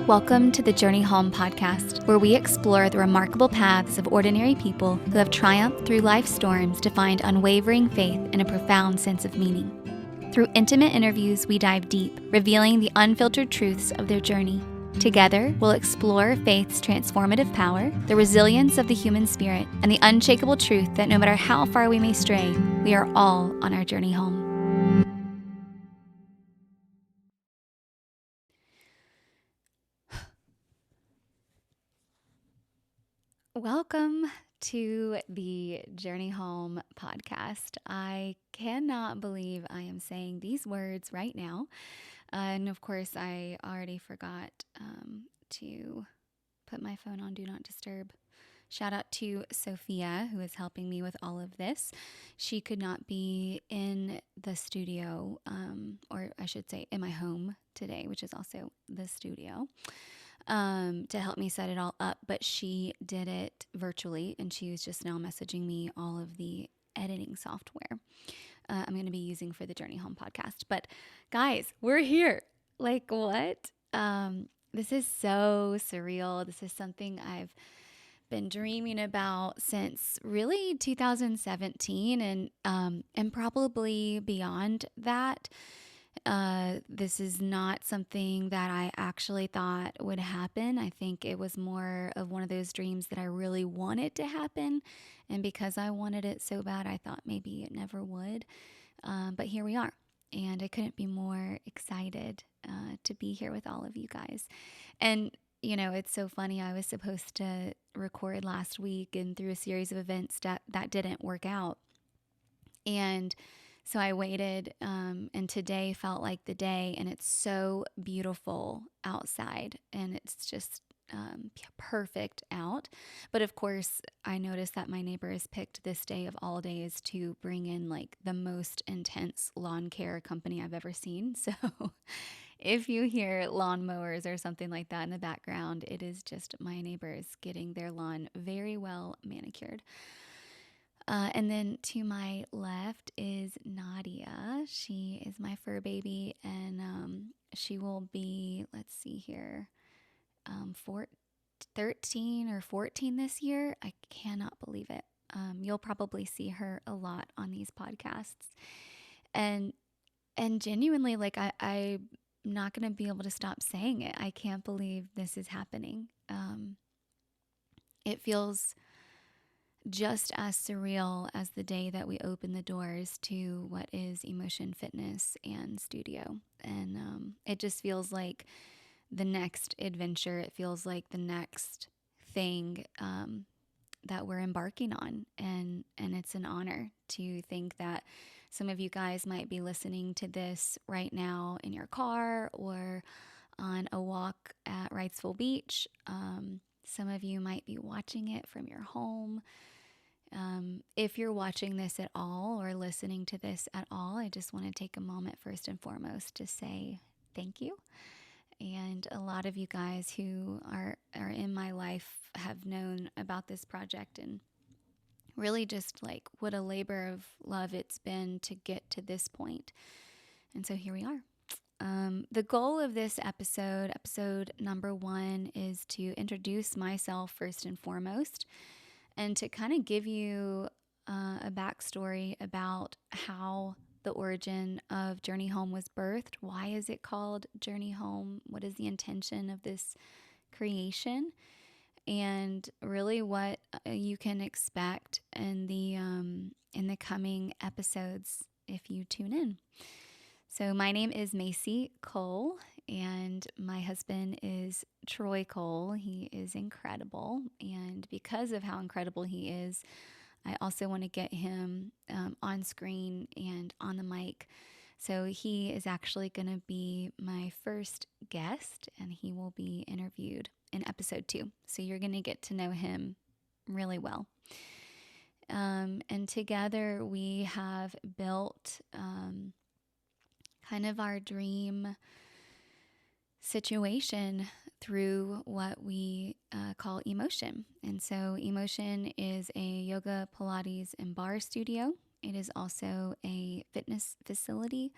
Welcome to the Journey Home podcast, where we explore the remarkable paths of ordinary people who have triumphed through life's storms to find unwavering faith and a profound sense of meaning. Through intimate interviews, we dive deep, revealing the unfiltered truths of their journey. Together, we'll explore faith's transformative power, the resilience of the human spirit, and the unshakable truth that no matter how far we may stray, we are all on our journey home. Welcome to the Journey Home podcast. I cannot believe I am saying these words right now. And of course, I already forgot to put my phone on Do Not Disturb. Shout out to Sophia, who is helping me with all of this. She could not be in the studio, or I should say in my home today, which is also the studio, to help me set it all up. But she did it virtually, and she was just now messaging me all of the editing software I'm going to be using for the Journey Home podcast. But guys, we're here. Like, what? This is so surreal. This is something I've been dreaming about since really 2017 and probably beyond that. This is not something that I actually thought would happen. I think it was more of one of those dreams that I really wanted to happen. And because I wanted it so bad, I thought maybe it never would. But here we are. And I couldn't be more excited to be here with all of you guys. And you know, it's so funny. I was supposed to record last week, and through a series of events that didn't work out. And so I waited, and today felt like the day, and it's so beautiful outside, and it's just perfect out. But of course, I noticed that my neighbors picked this day of all days to bring in like the most intense lawn care company I've ever seen. So if you hear lawnmowers or something like that in the background, it is just my neighbors getting their lawn very well manicured. And then to my left is Nadia. She is my fur baby, and she will be, let's see here, 13 or 14 this year. I cannot believe it. You'll probably see her a lot on these podcasts. And genuinely, like, I'm not going to be able to stop saying it. I can't believe this is happening. It feels just as surreal as the day that we opened the doors to what is Emotion Fitness and Studio. And it just feels like the next adventure. It feels like the next thing that we're embarking on. And it's an honor to think that some of you guys might be listening to this right now in your car or on a walk at Wrightsville Beach. Some of you might be watching it from your home. If you're watching this at all or listening to this at all, I just want to take a moment first and foremost to say thank you. And a lot of you guys who are in my life have known about this project, and really just like what a labor of love it's been to get to this point. And so here we are. The goal of this episode number 1, is to introduce myself first and foremost, and to kind of give you a backstory about how the origin of Journey Home was birthed. Why is it called Journey Home? What is the intention of this creation? And really what you can expect in the coming episodes if you tune in. So my name is Macy Cole, and my husband is Troy Cole. He is incredible, and because of how incredible he is, I also want to get him on screen and on the mic. So he is actually going to be my first guest, and he will be interviewed in episode 2. So you're going to get to know him really well. And together we have built kind of our dream situation through what we call Emotion. And so Emotion is a yoga, Pilates, and bar studio. It is also a fitness facility.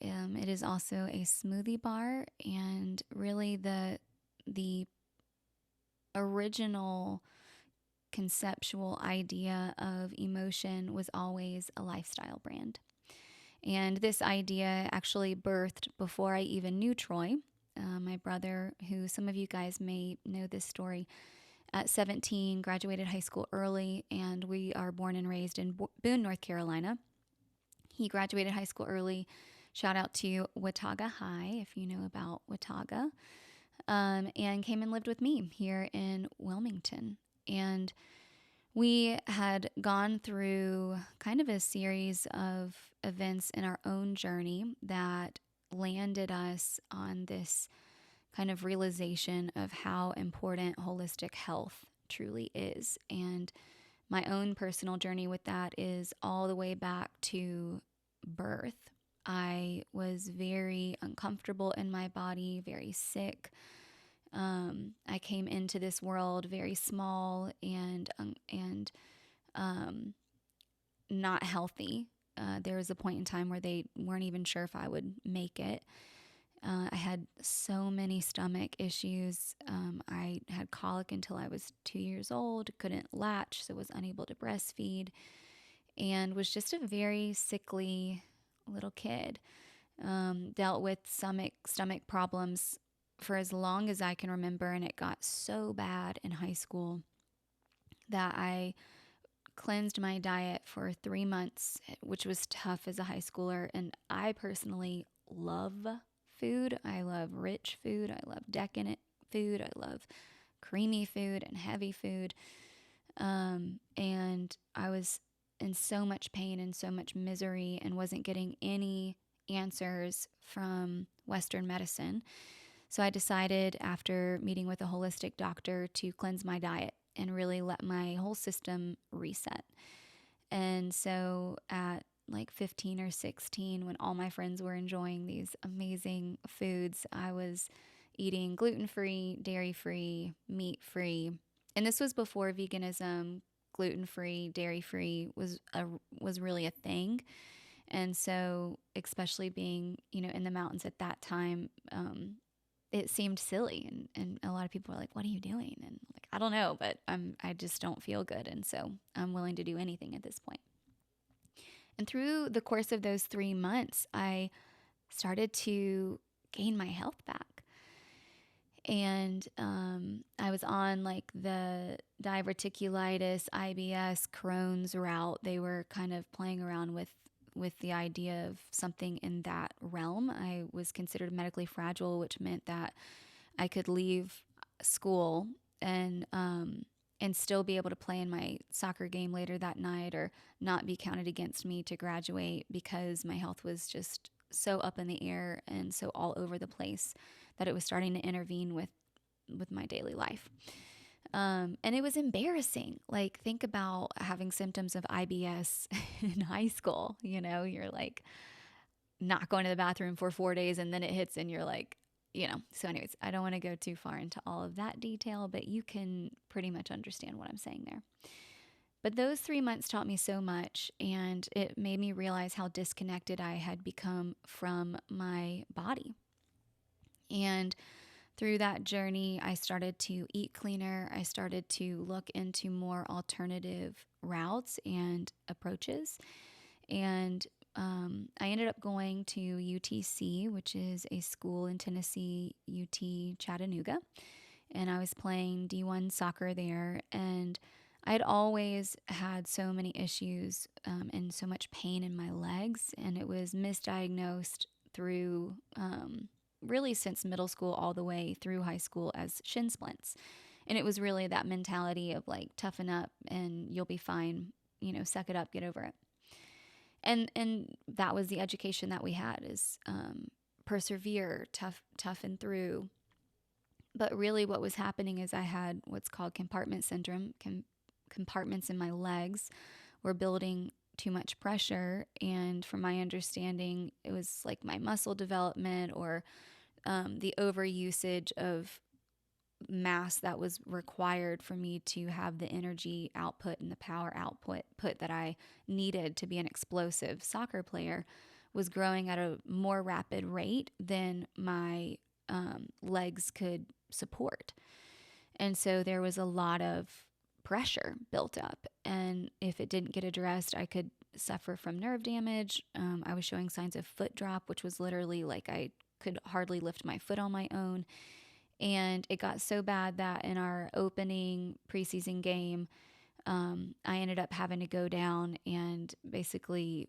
It is also a smoothie bar, and really the the original conceptual idea of emotion was always a lifestyle brand. And this idea actually birthed before I even knew Troy, my brother, who some of you guys may know this story. At 17, graduated high school early, and we are born and raised in Boone, North Carolina. He graduated high school early. Shout out to Watauga High, if you know about Watauga, and came and lived with me here in Wilmington. And we had gone through kind of a series of events in our own journey that landed us on this kind of realization of how important holistic health truly is. And my own personal journey with that is all the way back to birth. I was very uncomfortable in my body, very sick. I came into this world very small and not healthy. There was a point in time where they weren't even sure if I would make it. I had so many stomach issues. I had colic until I was 2 years old, couldn't latch, so was unable to breastfeed, and was just a very sickly little kid. Dealt with stomach problems for as long as I can remember, and it got so bad in high school that I cleansed my diet for 3 months, which was tough as a high schooler. And I personally love food. I love rich food. I love decadent food. I love creamy food and heavy food. And I was in so much pain and so much misery and wasn't getting any answers from Western medicine. So I decided, after meeting with a holistic doctor, to cleanse my diet and really let my whole system reset. And so at like 15 or 16, when all my friends were enjoying these amazing foods, I was eating gluten-free, dairy-free, meat-free. And this was before veganism, gluten-free, dairy-free was really a thing. And so, especially being, in the mountains at that time, it seemed silly, and a lot of people were like, "What are you doing?" And like, I don't know, but I just don't feel good, and so I'm willing to do anything at this point. And through the course of those 3 months, I started to gain my health back. And I was on like the diverticulitis, IBS, Crohn's route. They were kind of playing around with the idea of something in that realm. I was considered medically fragile, which meant that I could leave school and still be able to play in my soccer game later that night, or not be counted against me to graduate, because my health was just so up in the air and so all over the place that it was starting to intervene with my daily life. And it was embarrassing. Like, think about having symptoms of IBS in high school. You're like not going to the bathroom for 4 days, and then it hits and you're like, So anyways, I don't want to go too far into all of that detail, but you can pretty much understand what I'm saying there. But those 3 months taught me so much, and it made me realize how disconnected I had become from my body. And through that journey, I started to eat cleaner. I started to look into more alternative routes and approaches. And I ended up going to UTC, which is a school in Tennessee, UT Chattanooga. And I was playing D1 soccer there. And I had always had so many issues and so much pain in my legs. And it was misdiagnosed through really since middle school all the way through high school as shin splints. And it was really that mentality of like, toughen up and you'll be fine, suck it up, get over it. And that was the education that we had, is persevere, toughen through. But really what was happening is I had what's called compartment syndrome. Compartments in my legs were building too much pressure. And from my understanding, it was like my muscle development, or the overusage of mass that was required for me to have the energy output and the power output that I needed to be an explosive soccer player, was growing at a more rapid rate than my legs could support. And so there was a lot of pressure built up. And if it didn't get addressed, I could suffer from nerve damage. I was showing signs of foot drop, which was literally like I could hardly lift my foot on my own. And it got so bad that in our opening preseason game, I ended up having to go down and basically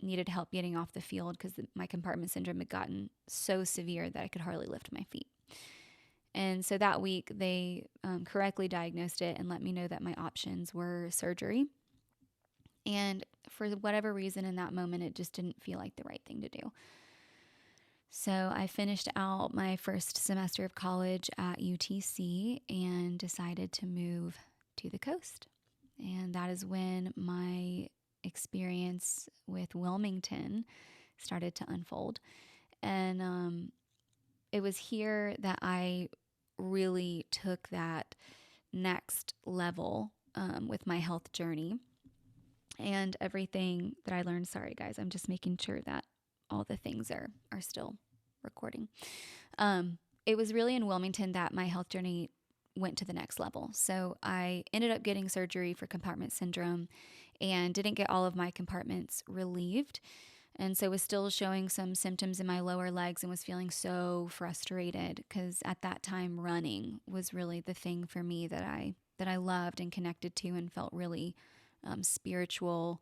needed help getting off the field because my compartment syndrome had gotten so severe that I could hardly lift my feet. And so that week, they correctly diagnosed it and let me know that my options were surgery. And for whatever reason in that moment, it just didn't feel like the right thing to do. So I finished out my first semester of college at UTC and decided to move to the coast. And that is when my experience with Wilmington started to unfold. And it was here that I really took that next level with my health journey and everything that I learned. Sorry, guys, I'm just making sure that all the things are still recording. It was really in Wilmington that my health journey went to the next level. So I ended up getting surgery for compartment syndrome and didn't get all of my compartments relieved. And so was still showing some symptoms in my lower legs and was feeling so frustrated because at that time running was really the thing for me that I loved and connected to and felt really spiritual.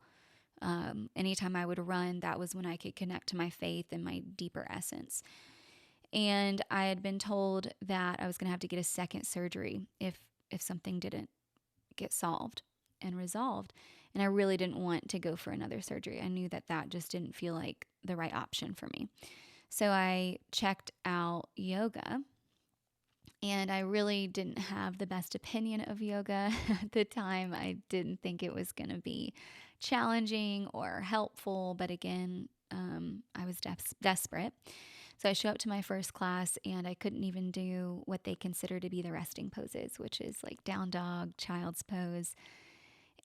Anytime I would run, that was when I could connect to my faith and my deeper essence. And I had been told that I was going to have to get a second surgery if something didn't get solved and resolved. And I really didn't want to go for another surgery. I knew that just didn't feel like the right option for me. So I checked out yoga, and I really didn't have the best opinion of yoga at the time. I didn't think it was going to be challenging or helpful, but again, I was desperate. So I show up to my first class and I couldn't even do what they consider to be the resting poses, which is like down dog, child's pose.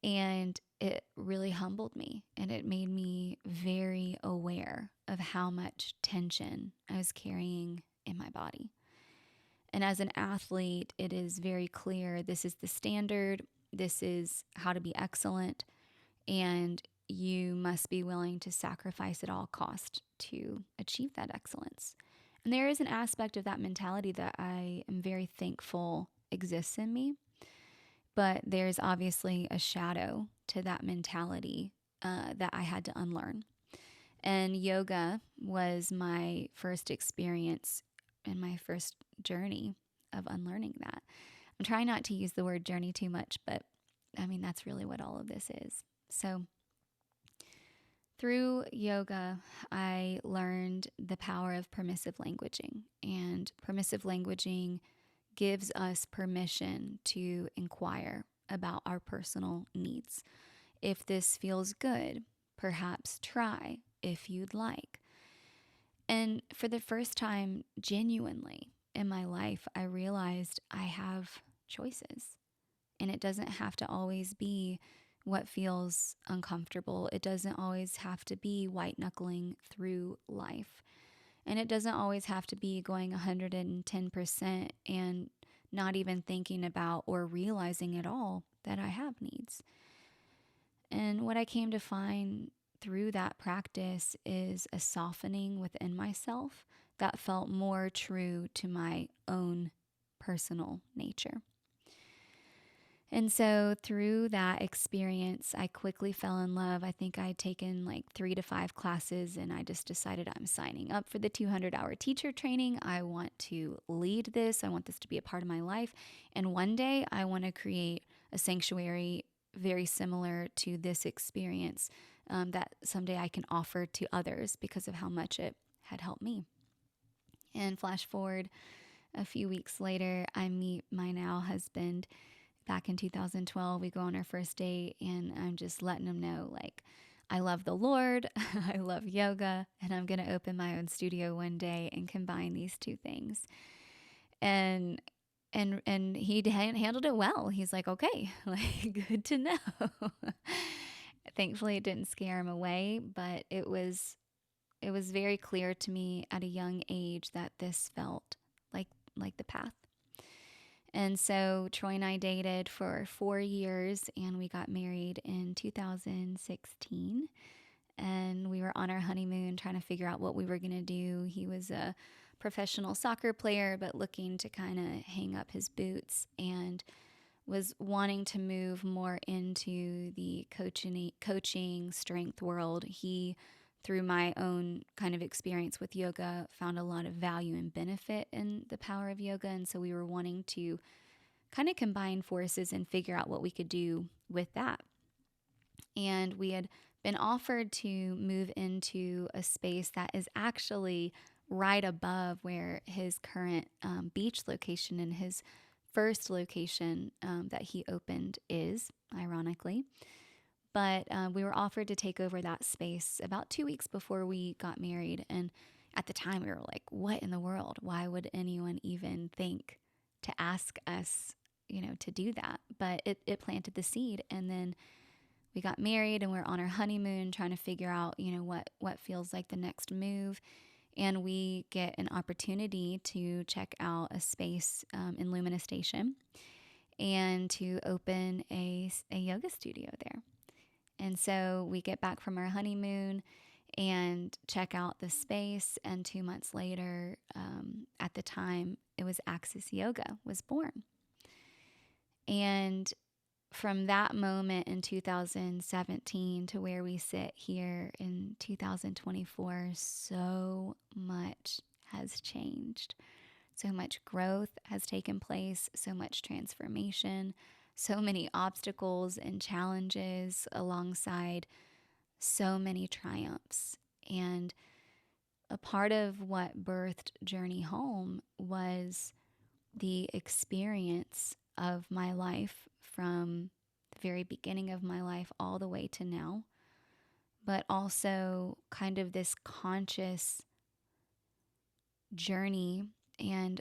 And it really humbled me and it made me very aware of how much tension I was carrying in my body. And as an athlete, it is very clear this is the standard, this is how to be excellent, and you must be willing to sacrifice at all cost to achieve that excellence. And there is an aspect of that mentality that I am very thankful exists in me. But there's obviously a shadow to that mentality that I had to unlearn. And yoga was my first experience and my first journey of unlearning that. I'm trying not to use the word journey too much, but I mean, that's really what all of this is. So through yoga, I learned the power of permissive languaging. And permissive languaging gives us permission to inquire about our personal needs. If this feels good, perhaps try if you'd like. And for the first time, genuinely in my life, I realized I have choices. And it doesn't have to always be what feels uncomfortable. It doesn't always have to be white knuckling through life. And it doesn't always have to be going 110% and not even thinking about or realizing at all that I have needs. And what I came to find through that practice is a softening within myself that felt more true to my own personal nature. And so through that experience, I quickly fell in love. I think I had taken like 3 to 5 classes and I just decided I'm signing up for the 200-hour teacher training. I want to lead this. I want this to be a part of my life. And one day I want to create a sanctuary very similar to this experience that someday I can offer to others because of how much it had helped me. And flash forward a few weeks later, I meet my now husband. Back in 2012, we go on our first date and I'm just letting him know, like, I love the Lord, I love yoga, and I'm going to open my own studio one day and combine these two things. And he handled it well. He's like, okay, like, good to know. Thankfully, it didn't scare him away, but it was very clear to me at a young age that this felt like the path. And so Troy and I dated for 4 years, and we got married in 2016. And we were on our honeymoon trying to figure out what we were going to do. He was a professional soccer player, but looking to kind of hang up his boots, and was wanting to move more into the coaching strength world. He, through my own kind of experience with yoga, found a lot of value and benefit in the power of yoga. And so we were wanting to kind of combine forces and figure out what we could do with that. And we had been offered to move into a space that is actually right above where his current beach location and his first location that he opened is, ironically. But we were offered to take over that space about 2 weeks before we got married. And at the time, we were like, what in the world? Why would anyone even think to ask us, to do that? But it planted the seed. And then we got married, and we're on our honeymoon trying to figure out, what feels like the next move. And we get an opportunity to check out a space in Lumina Station and to open a yoga studio there. And so we get back from our honeymoon and check out the space. And 2 months later, at the time, it was Axis Yoga was born. And from that moment in 2017 to where we sit here in 2024, so much has changed. So much growth has taken place, so much transformation, so many obstacles and challenges alongside so many triumphs. And a part of what birthed Journey Home was the experience of my life from the very beginning of my life all the way to now, but also kind of this conscious journey. And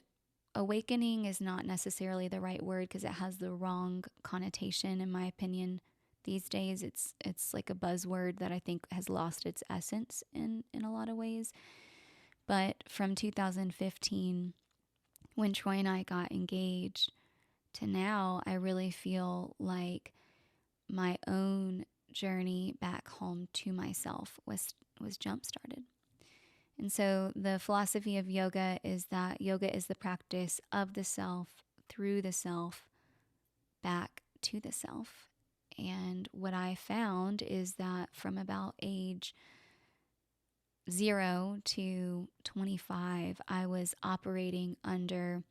awakening is not necessarily the right word because it has the wrong connotation, in my opinion. These days, it's like a buzzword that I think has lost its essence in a lot of ways. But from 2015, when Troy and I got engaged, to now, I really feel like my own journey back home to myself was jump-started. And so the philosophy of yoga is that yoga is the practice of the self, through the self, back to the self. And what I found is that from about age 0 to 25, I was operating under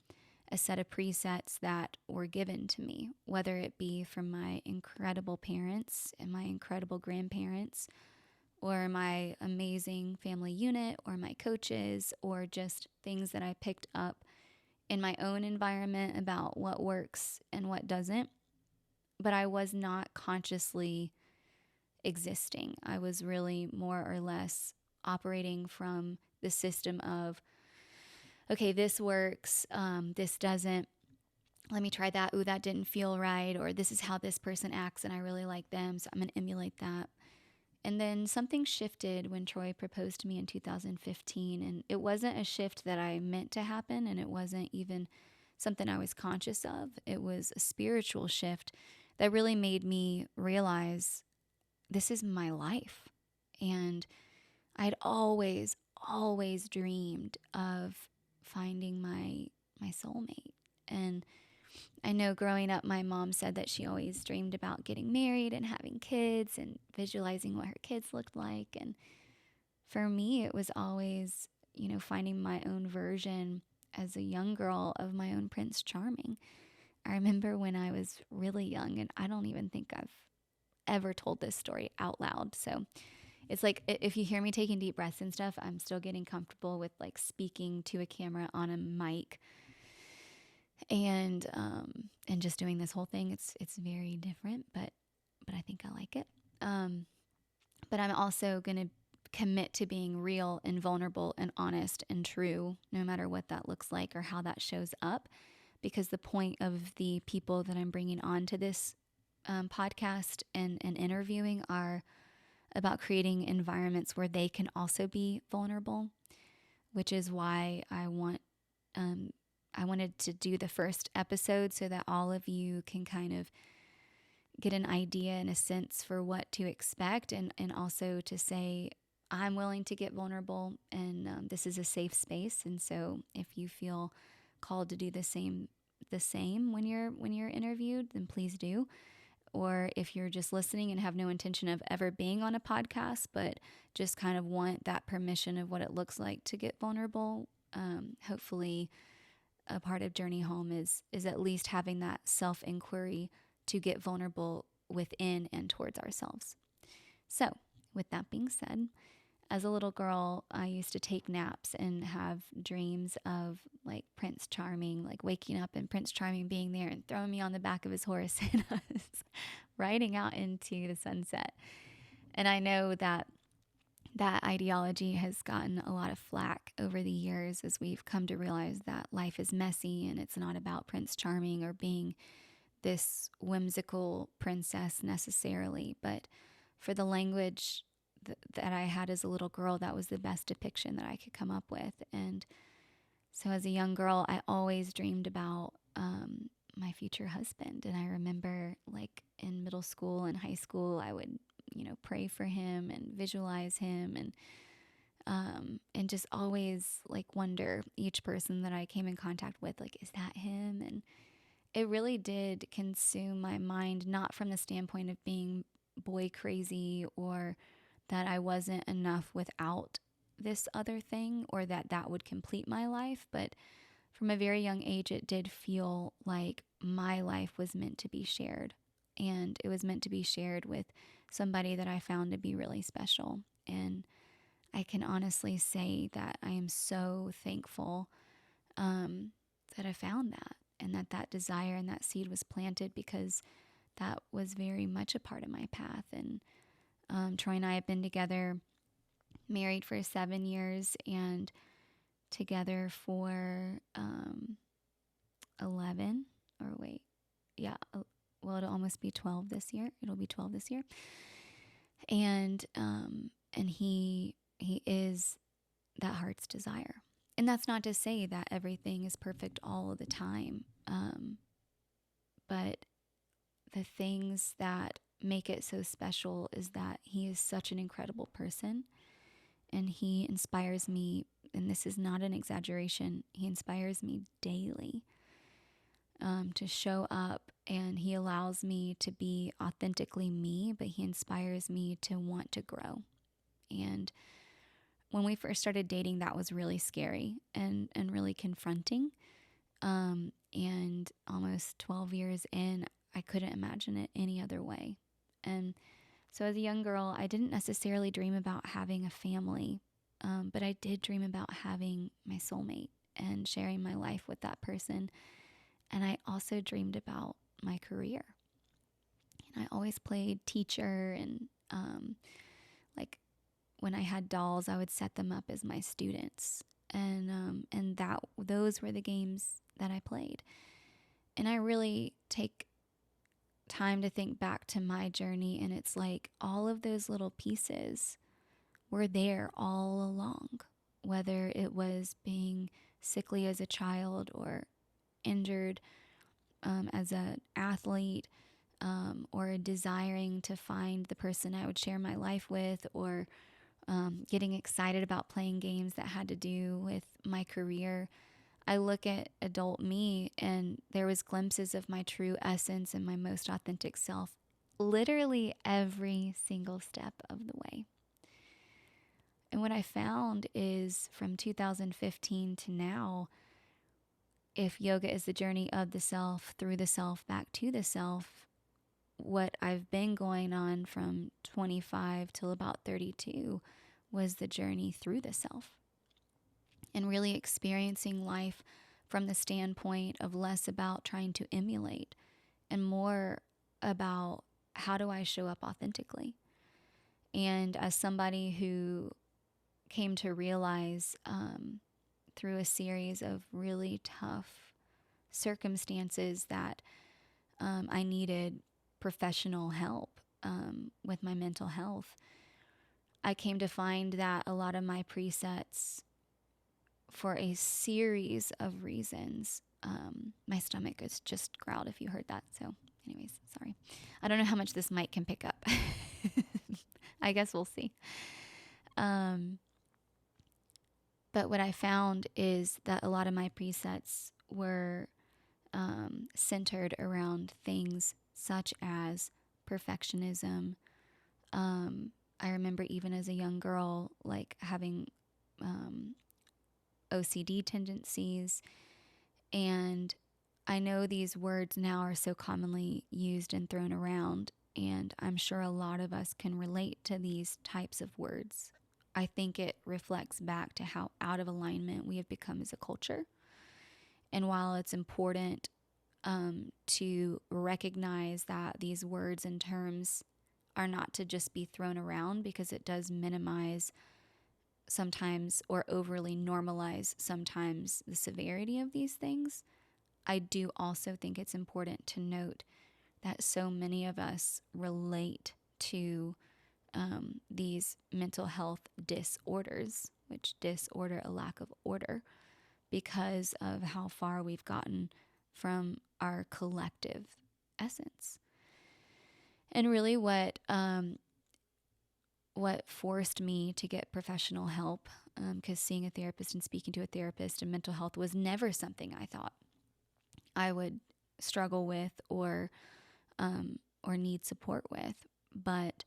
a set of presets that were given to me, whether it be from my incredible parents and my incredible grandparents, or my amazing family unit, or my coaches, or just things that I picked up in my own environment about what works and what doesn't. But I was not consciously existing. I was really more or less operating from the system of, okay, this works, this doesn't. Let me try that. Ooh, that didn't feel right. Or this is how this person acts and I really like them, so I'm going to emulate that. And then something shifted when Troy proposed to me in 2015. And it wasn't a shift that I meant to happen, and it wasn't even something I was conscious of. It was a spiritual shift that really made me realize this is my life. And I'd always dreamed of finding my soulmate. And I know growing up, my mom said that she always dreamed about getting married and having kids and visualizing what her kids looked like. And for me, it was always, finding my own version as a young girl of my own Prince Charming. I remember when I was really young, and I don't even think I've ever told this story out loud. So it's like, if you hear me taking deep breaths and stuff, I'm still getting comfortable with like speaking to a camera on a mic and just doing this whole thing. It's very different, but I think I like it. But I'm also going to commit to being real and vulnerable and honest and true, no matter what that looks like or how that shows up, because the point of the people that I'm bringing on to this podcast and interviewing are about creating environments where they can also be vulnerable, which is why I want I wanted to do the first episode so that all of you can kind of get an idea and a sense for what to expect, and also to say, I'm willing to get vulnerable, and this is a safe space. And so if you feel called to do the same when you're interviewed, then please do. Or if you're just listening and have no intention of ever being on a podcast, but just kind of want that permission of what it looks like to get vulnerable, hopefully a part of Journey Home is at least having that self-inquiry to get vulnerable within and towards ourselves. So, with that being said, as a little girl, I used to take naps and have dreams of like Prince Charming, like waking up and Prince Charming being there and throwing me on the back of his horse and us riding out into the sunset. And I know that that ideology has gotten a lot of flack over the years as we've come to realize that life is messy and it's not about Prince Charming or being this whimsical princess necessarily. But for the language that I had as a little girl, that was the best depiction that I could come up with. And so as a young girl, I always dreamed about my future husband. And I remember like in middle school and high school, I would, pray for him and visualize him, and just always like wonder each person that I came in contact with, like, is that him? And it really did consume my mind, not from the standpoint of being boy crazy or that I wasn't enough without this other thing or that would complete my life, but from a very young age, it did feel like my life was meant to be shared. And it was meant to be shared with somebody that I found to be really special. And I can honestly say that I am so thankful that I found that, and that desire and that seed was planted, because that was very much a part of my path. And Troy and I have been together, married for 7 years, and together for 11, or wait, yeah, well, it'll almost be 12 this year. It'll be 12 this year. And he is that heart's desire. And that's not to say that everything is perfect all of the time. But the things that make it so special is that he is such an incredible person, and he inspires me, and this is not an exaggeration, he inspires me daily to show up, and he allows me to be authentically me, but he inspires me to want to grow. And when we first started dating, that was really scary and really confronting. And almost 12 years in, I couldn't imagine it any other way. And so as a young girl, I didn't necessarily dream about having a family, but I did dream about having my soulmate and sharing my life with that person. And I also dreamed about my career. And I always played teacher, and like when I had dolls, I would set them up as my students. And those were the games that I played. And I really take time to think back to my journey, and it's like all of those little pieces were there all along, whether it was being sickly as a child or injured as an athlete, or desiring to find the person I would share my life with, or getting excited about playing games that had to do with my career. I look at adult me, and there was glimpses of my true essence and my most authentic self literally every single step of the way. And what I found is from 2015 to now, if yoga is the journey of the self, through the self, back to the self, what I've been going on from 25 till about 32 was the journey through the self, and really experiencing life from the standpoint of less about trying to emulate and more about how do I show up authentically. And as somebody who came to realize through a series of really tough circumstances that I needed professional help with my mental health, I came to find that a lot of my presets for a series of reasons. My stomach is just growled if you heard that. So, anyways, sorry. I don't know how much this mic can pick up. I guess we'll see. But what I found is that a lot of my presets were centered around things such as perfectionism. I remember even as a young girl, like having OCD tendencies. And I know these words now are so commonly used and thrown around, and I'm sure a lot of us can relate to these types of words. I think it reflects back to how out of alignment we have become as a culture. And while it's important to recognize that these words and terms are not to just be thrown around, because it does minimize sometimes or overly normalize sometimes the severity of these things, I do also think it's important to note that so many of us relate to these mental health disorders, which disorder a lack of order, because of how far we've gotten from our collective essence. And really what forced me to get professional help, because seeing a therapist and speaking to a therapist and mental health was never something I thought I would struggle with or need support with. But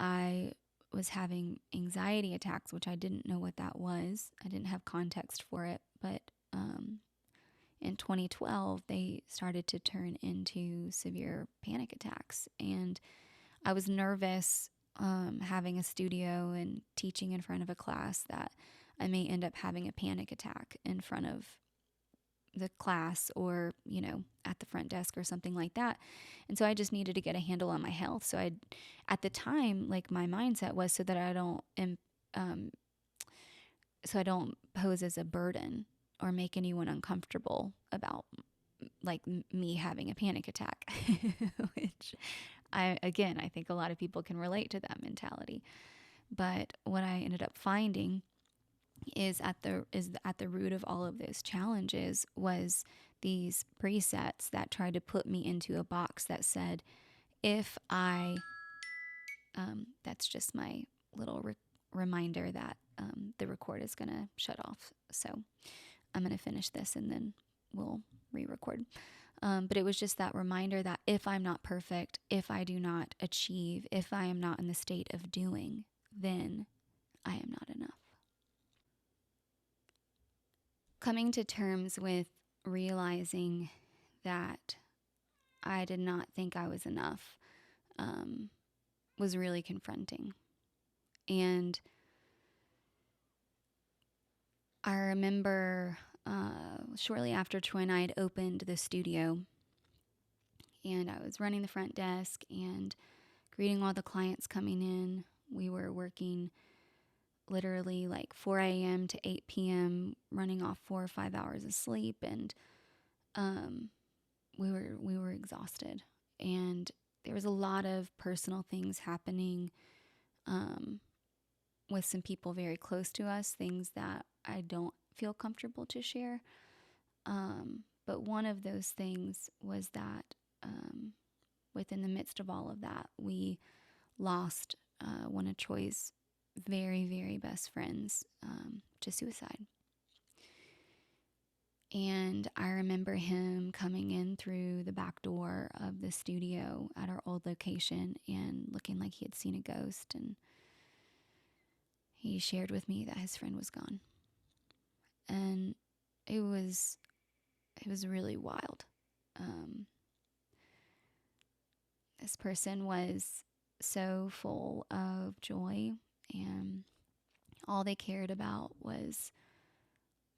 I was having anxiety attacks, which I didn't know what that was. I didn't have context for it. But in 2012, they started to turn into severe panic attacks. And I was nervous having a studio and teaching in front of a class that I may end up having a panic attack in front of the class, or, at the front desk or something like that. And so I just needed to get a handle on my health. So at the time, like, my mindset was so that I don't pose as a burden or make anyone uncomfortable about like me having a panic attack, which I think a lot of people can relate to that mentality. But what I ended up finding is at the root of all of those challenges was these presets that tried to put me into a box that said, if I, that's just my little reminder that the record is going to shut off. So I'm going to finish this and then we'll re-record. But it was just that reminder that if I'm not perfect, if I do not achieve, if I am not in the state of doing, then I am not enough. Coming to terms with realizing that I did not think I was enough was really confronting. And I remember shortly after Troy and I had opened the studio, and I was running the front desk and greeting all the clients coming in. We were working literally like 4 a.m. to 8 p.m., running off 4 or 5 hours of sleep, and we were exhausted. And there was a lot of personal things happening with some people very close to us, things that I don't feel comfortable to share. But one of those things was that within the midst of all of that, we lost one of Troy's very, very best friends to suicide. And I remember him coming in through the back door of the studio at our old location and looking like he had seen a ghost. And he shared with me that his friend was gone. And it was really wild. This person was so full of joy, and all they cared about was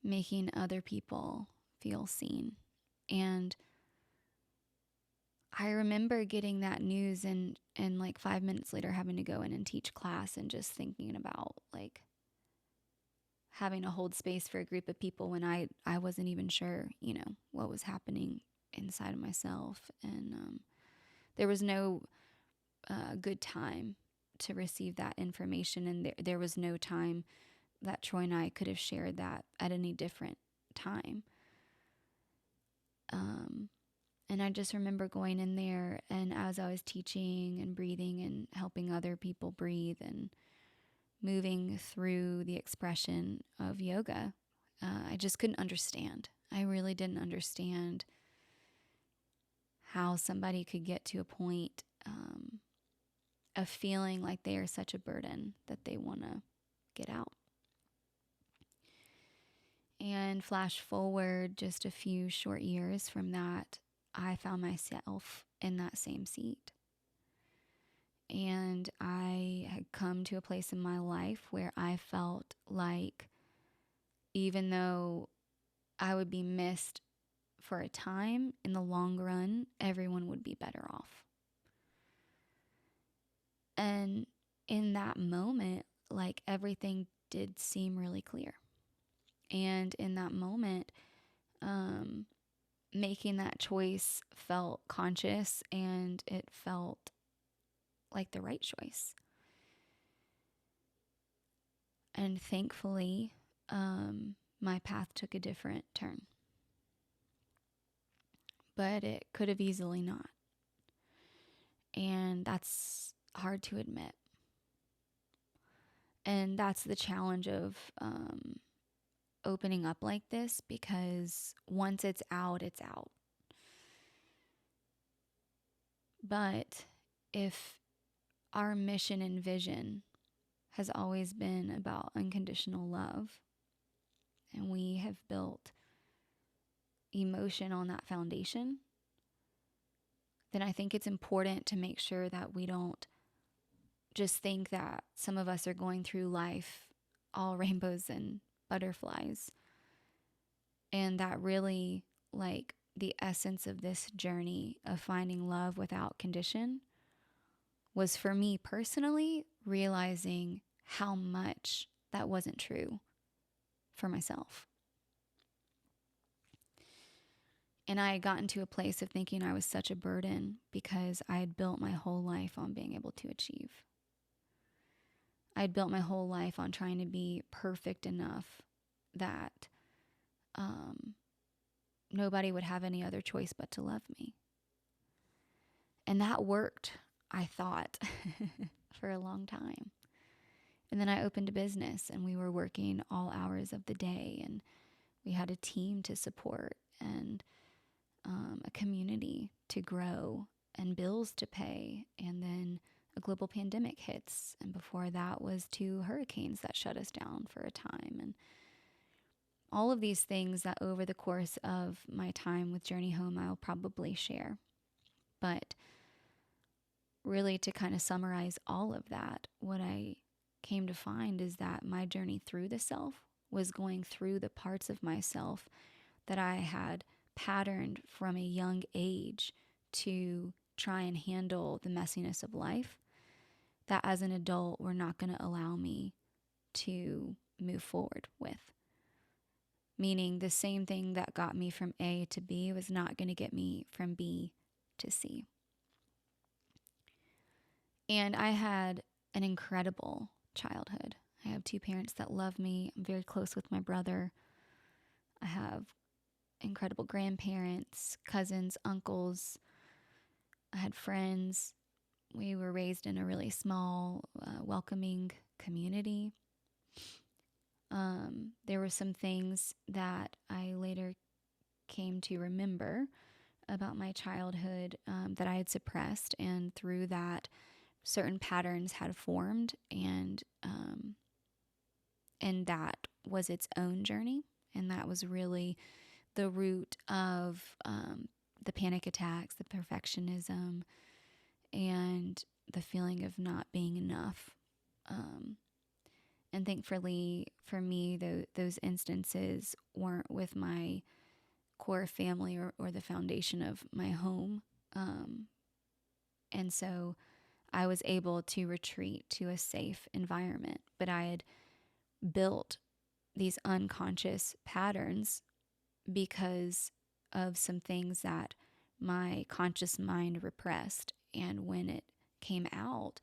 making other people feel seen. And I remember getting that news and like 5 minutes later having to go in and teach class, and just thinking about like having to hold space for a group of people when I wasn't even sure, what was happening inside of myself. And there was no good time to receive that information, and there was no time that Troy and I could have shared that at any different time. And I just remember going in there, and as I was teaching and breathing and helping other people breathe and moving through the expression of yoga, I just couldn't understand. I really didn't understand how somebody could get to a point of feeling like they are such a burden that they want to get out. And flash forward just a few short years from that, I found myself in that same seat. And I had come to a place in my life where I felt like even though I would be missed for a time, in the long run, everyone would be better off. And in that moment, like everything did seem really clear. And in that moment, making that choice felt conscious, and it felt like the right choice. And thankfully, my path took a different turn. But it could have easily not. And that's hard to admit. And that's the challenge of opening up like this, because once it's out, it's out. But if our mission and vision has always been about unconditional love, and we have built emotion on that foundation, then I think it's important to make sure that we don't just think that some of us are going through life all rainbows and butterflies, and that really, like, the essence of this journey of finding love without condition was, for me personally, realizing how much that wasn't true for myself. And I had gotten to a place of thinking I was such a burden because I had built my whole life on being able to achieve. I had built my whole life on trying to be perfect enough that nobody would have any other choice but to love me. And that worked, I thought, for a long time. And then I opened a business, and we were working all hours of the day, and we had a team to support, and a community to grow, and bills to pay. And then a global pandemic hits, and before that was 2 hurricanes that shut us down for a time. And all of these things that over the course of my time with Journey Home, I'll probably share. But really, to kind of summarize all of that, what I came to find is that my journey through the self was going through the parts of myself that I had patterned from a young age to try and handle the messiness of life, that as an adult were not going to allow me to move forward with. Meaning the same thing that got me from A to B was not going to get me from B to C. And I had an incredible childhood. I have 2 parents that love me. I'm very close with my brother. I have incredible grandparents, cousins, uncles. I had friends. We were raised in a really small, welcoming community. There were some things that I later came to remember about my childhood that I had suppressed, and through that, certain patterns had formed, and that was its own journey, and that was really the root of the panic attacks, the perfectionism, and the feeling of not being enough. And thankfully for me, those instances weren't with my core family or the foundation of my home. And so I was able to retreat to a safe environment. But I had built these unconscious patterns because of some things that my conscious mind repressed. And when it came out,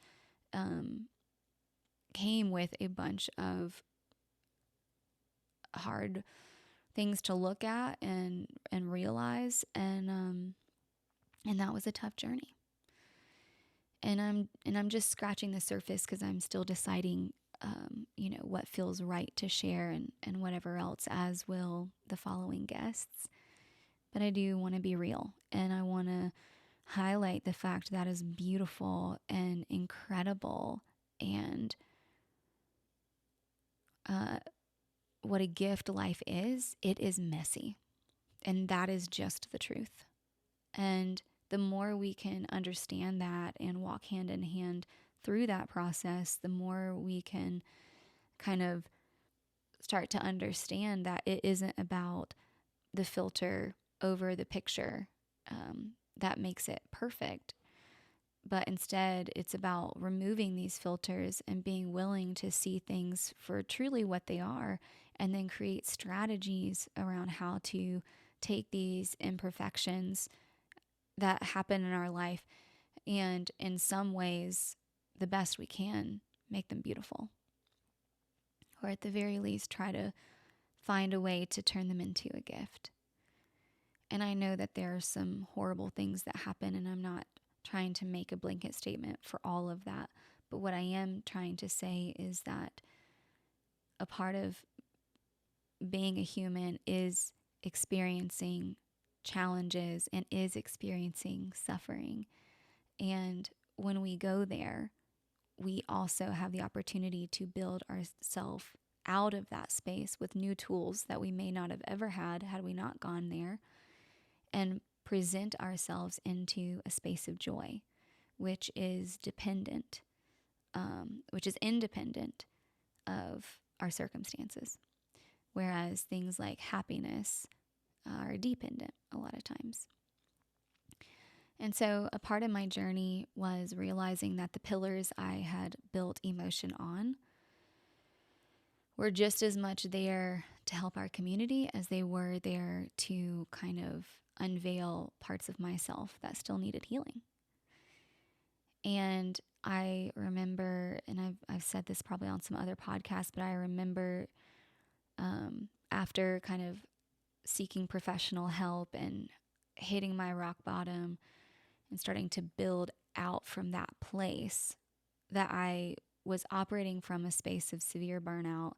came with a bunch of hard things to look at and realize, and that was a tough journey. And I'm just scratching the surface because I'm still deciding, what feels right to share, and whatever else, as will the following guests. But I do want to be real, and I want to highlight the fact that is beautiful and incredible, and what a gift life is. It is messy, and that is just the truth. And the more we can understand that and walk hand in hand through that process, the more we can kind of start to understand that it isn't about the filter over the picture that makes it perfect. But instead, it's about removing these filters and being willing to see things for truly what they are, and then create strategies around how to take these imperfections that happen in our life, and in some ways, the best we can, make them beautiful. Or at the very least, try to find a way to turn them into a gift. And I know that there are some horrible things that happen, and I'm not trying to make a blanket statement for all of that. But what I am trying to say is that a part of being a human is experiencing challenges and is experiencing suffering. And when we go there, we also have the opportunity to build ourselves out of that space with new tools that we may not have ever had we not gone there, and present ourselves into a space of joy, which is independent of our circumstances. Whereas things like happiness are dependent a lot of times. And so a part of my journey was realizing that the pillars I had built emotion on were just as much there to help our community as they were there to kind of unveil parts of myself that still needed healing. And I remember, and I've said this probably on some other podcasts, but I remember after kind of seeking professional help and hitting my rock bottom and starting to build out from that place, that I was operating from a space of severe burnout.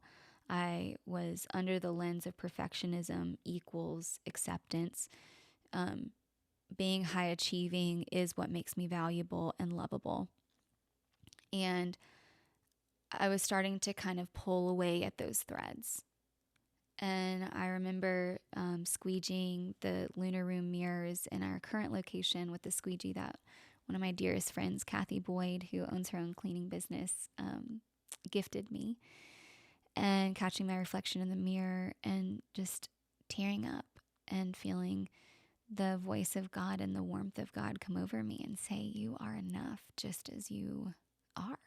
I was under the lens of perfectionism equals acceptance. Being high achieving is what makes me valuable and lovable. And I was starting to kind of pull away at those threads. And I remember squeegeeing the lunar room mirrors in our current location with the squeegee that one of my dearest friends, Kathy Boyd, who owns her own cleaning business, gifted me. And catching my reflection in the mirror and just tearing up and feeling the voice of God and the warmth of God come over me and say, "You are enough just as you are."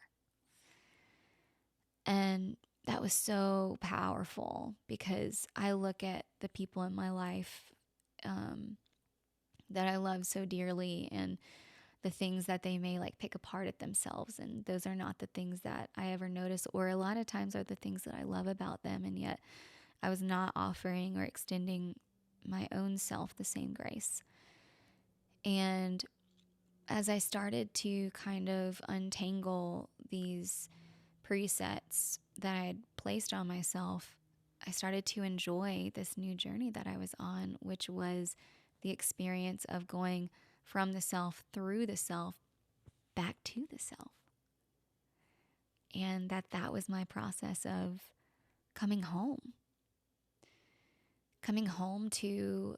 And that was so powerful, because I look at the people in my life that I love so dearly, and the things that they may like pick apart at themselves. And those are not the things that I ever notice, or a lot of times are the things that I love about them. And yet I was not offering or extending my own self the same grace. And as I started to kind of untangle these presets that I had placed on myself, I started to enjoy this new journey that I was on, which was the experience of going from the self, through the self, back to the self. And that was my process of coming home to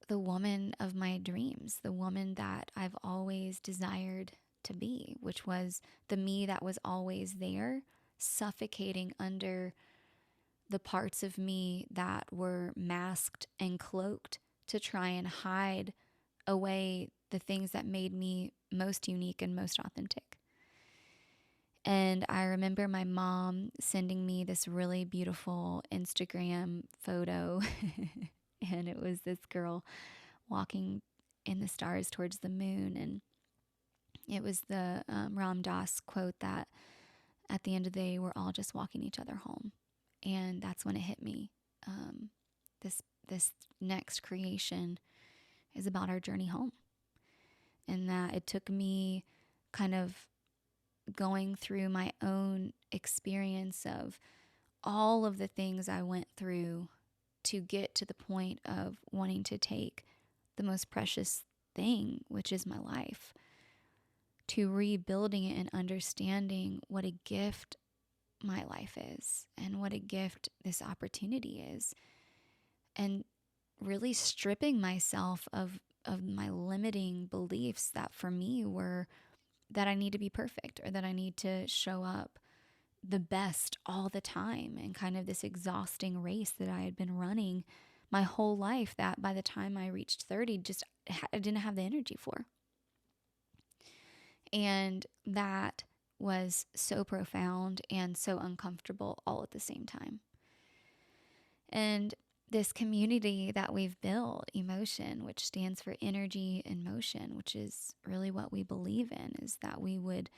the woman of my dreams, the woman that I've always desired to be, which was the me that was always there, suffocating under the parts of me that were masked and cloaked to try and hide away the things that made me most unique and most authentic. And I remember my mom sending me this really beautiful Instagram photo and it was this girl walking in the stars towards the moon. And it was the Ram Dass quote that at the end of the day, we're all just walking each other home. And that's when it hit me. this this next creation is about our journey home, and that it took me kind of going through my own experience of all of the things I went through to get to the point of wanting to take the most precious thing, which is my life, to rebuilding it and understanding what a gift my life is and what a gift this opportunity is, and really stripping myself of my limiting beliefs that for me were that I need to be perfect or that I need to show up the best all the time, and kind of this exhausting race that I had been running my whole life that by the time I reached 30 just I didn't have the energy for. And that was so profound and so uncomfortable all at the same time. And this community that we've built, emotion, which stands for energy and motion, which is really what we believe in, is that we would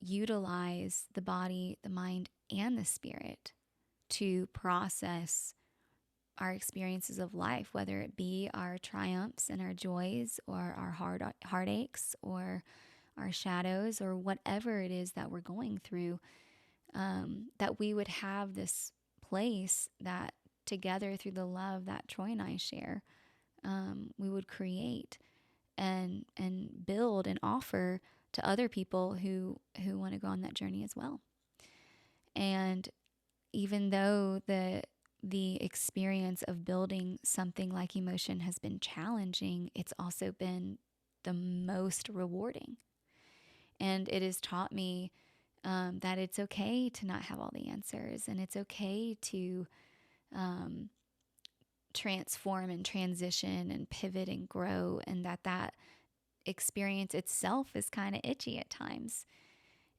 utilize the body, the mind, and the spirit to process our experiences of life, whether it be our triumphs and our joys, or our heartaches, or our shadows, or whatever it is that we're going through, that we would have this place that together through the love that Troy and I share, we would create and build and offer to other people who want to go on that journey as well. And even though the experience of building something like emotion has been challenging, it's also been the most rewarding. And it has taught me that it's okay to not have all the answers, and it's okay to transform and transition and pivot and grow, and that experience itself is kind of itchy at times,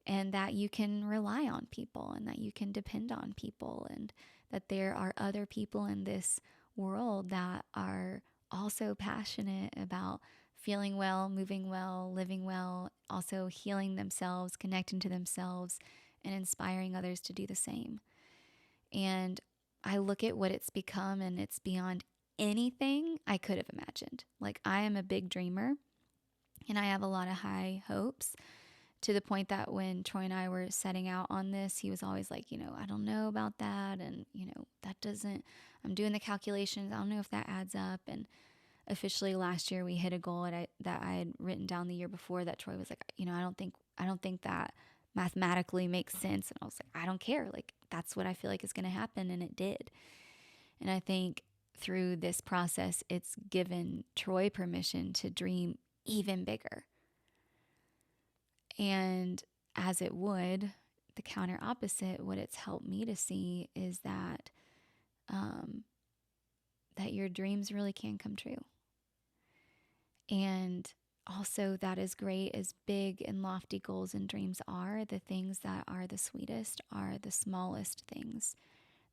and that you can rely on people, and that you can depend on people, and that there are other people in this world that are also passionate about feeling well, moving well, living well, also healing themselves, connecting to themselves, and inspiring others to do the same. And I look at what it's become, and it's beyond anything I could have imagined. Like, I am a big dreamer, and I have a lot of high hopes, to the point that when Troy and I were setting out on this, he was always like, I don't know about that. And, that doesn't, I'm doing the calculations. I don't know if that adds up. And officially last year we hit a goal that I had written down the year before, that Troy was like, I don't think that mathematically makes sense. And I was like, I don't care. Like, that's what I feel like is going to happen. And it did. And I think through this process, it's given Troy permission to dream even bigger. And as it would, the counter opposite, what it's helped me to see is that that your dreams really can come true. And also, that is great, as big and lofty goals and dreams are, the things that are the sweetest are the smallest things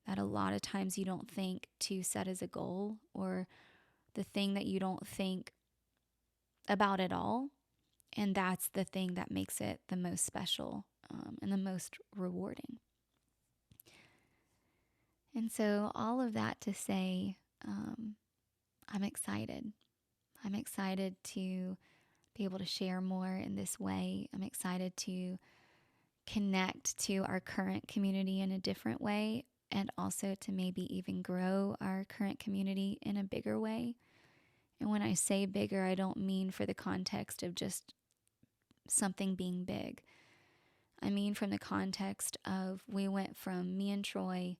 that a lot of times you don't think to set as a goal, or the thing that you don't think about at all. And that's the thing that makes it the most special and the most rewarding. And so all of that to say, I'm excited. I'm excited to be able to share more in this way. I'm excited to connect to our current community in a different way, and also to maybe even grow our current community in a bigger way. And when I say bigger, I don't mean for the context of just something being big. I mean from the context of, we went from me and Troy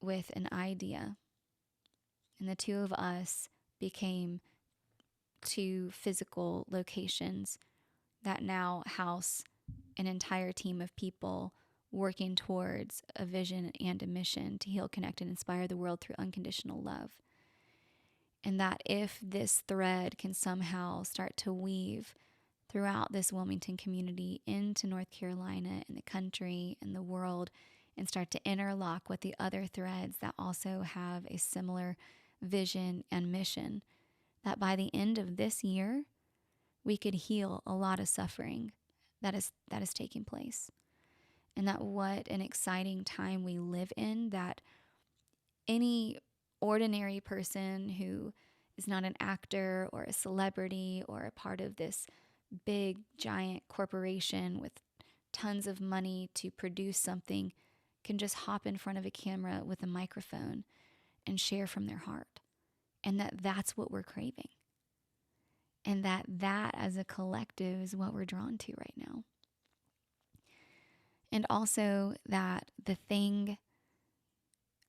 with an idea, and the two of us became two physical locations that now house an entire team of people working towards a vision and a mission to heal, connect, and inspire the world through unconditional love. And that if this thread can somehow start to weave throughout this Wilmington community into North Carolina and the country and the world, and start to interlock with the other threads that also have a similar vision and mission, that by the end of this year, we could heal a lot of suffering that is taking place. And that what an exciting time we live in, that any ordinary person who is not an actor or a celebrity or a part of this big, giant corporation with tons of money to produce something can just hop in front of a camera with a microphone and share from their heart. And that's what we're craving. And that as a collective is what we're drawn to right now. And also that the thing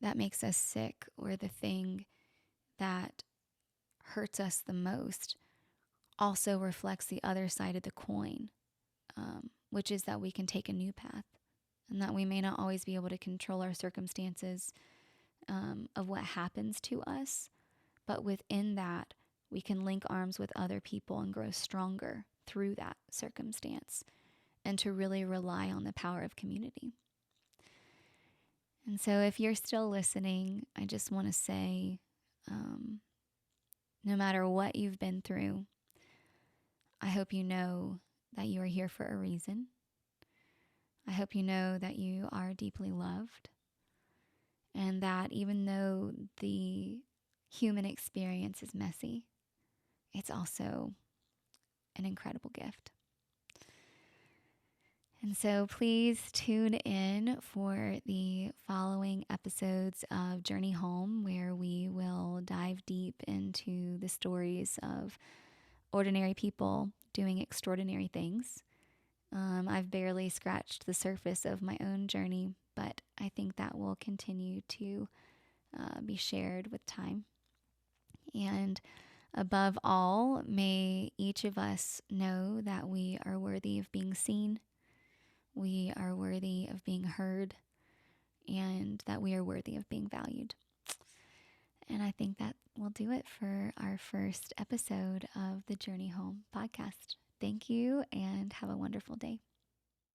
that makes us sick or the thing that hurts us the most also reflects the other side of the coin, which is that we can take a new path and that we may not always be able to control our circumstances of what happens to us. But within that, we can link arms with other people and grow stronger through that circumstance and to really rely on the power of community. And so if you're still listening, I just want to say, no matter what you've been through, I hope you know that you are here for a reason. I hope you know that you are deeply loved and that even though the human experience is messy, it's also an incredible gift. And so please tune in for the following episodes of Journey Home, where we will dive deep into the stories of ordinary people doing extraordinary things. I've barely scratched the surface of my own journey, but I think that will continue to be shared with time. And above all, may each of us know that we are worthy of being seen, we are worthy of being heard, and that we are worthy of being valued. And I think that will do it for our first episode of the Journey Home podcast. Thank you and have a wonderful day.